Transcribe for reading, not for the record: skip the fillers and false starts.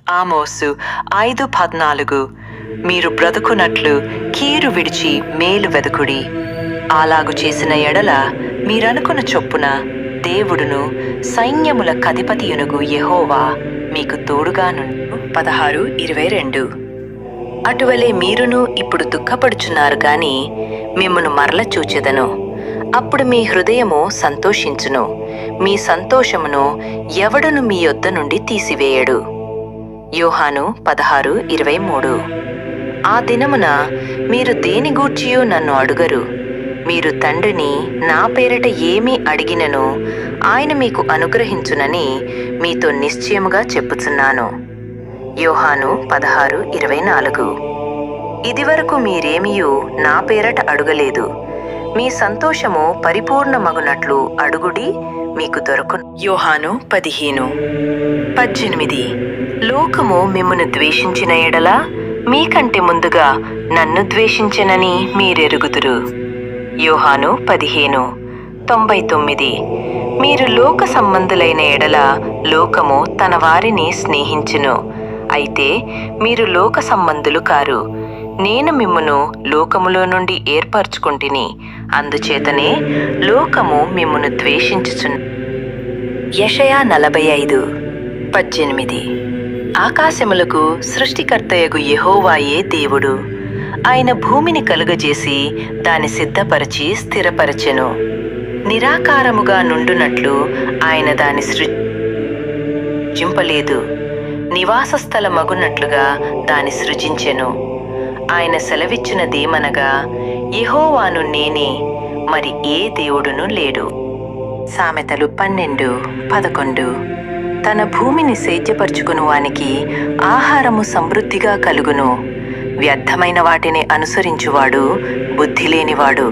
ఆమోసు 5:14 మీరు బ్రతుకునట్లు కీడు విడిచి మేలు వెదకుడి. అలాగు చేసిన ఎడల మీరనుకున్న చొప్పున దేవుడును సైన్యముల కధిపతియునగు యెహోవా మీకు తోడుగా నుండు. 16:22 అటువలే మీరును ఇప్పుడు దుఃఖపడుచున్నారు గాని మిమ్మును మరల చూచెదను. అప్పుడు మీ హృదయము సంతోషించును, మీ సంతోషమును ఎవడును మీ యొద్ద నుండి తీసివేయడు. యోహాను 16:23 ఆ దినమున మీరు దేని గూర్చియో నన్ను అడుగరు. మీరు తండ్రిని నా పేరిట ఏమీ అడిగినను ఆయన మీకు అనుగ్రహించునని మీతో నిశ్చయముగా చెప్పుచున్నాను. యోహాను 16:24 ఇదివరకు మీరేమియూ నా పేరట అడుగలేదు. మీ సంతోషము పరిపూర్ణమగునట్లు అడుగుడి, మీకు దొరకును. యోహాను 15:18 లోకము మిమ్మును ద్వేషించిన ఎడల మీకంటే ముందుగా నన్ను ద్వేషించెనని మీరెరుగుదురు. యోహాను 15:99 మీరు లోక సంబంధులైన ఎడల లోకము తన వారిని స్నేహించును. అయితే మీరు లోక సంబంధులు కారు, నేను మిమ్మును లోకములో నుండి ఏర్పరచుకుంటిని. అందుచేతనే లోకము మిమ్మును ద్వేషించుచున్న. యెషయా 45:18 ఆకాశములకు సృష్టికర్తయగు యెహోవాయే దేవుడు. ఆయన భూమిని కలుగజేసి దాని సిద్ధపరచి స్థిరపరచెను. నిరాకారముగా నుండునట్లు ఆయన దాని సృజింపలేదు, నివాస స్థలమగునట్లుగా దాని సృజించెను. ఆయన సెలవిచ్చినదేమనగా, యెహోవాను నేనే, మరి ఏ దేవుడును లేడు. సామెతలు 12:11 తన భూమిని సేద్యపరుచుకుని వానికి ఆహారము సమృద్ధిగా కలుగును. వ్యర్థమైన వాటిని అనుసరించువాడు బుద్ధిలేనివాడు.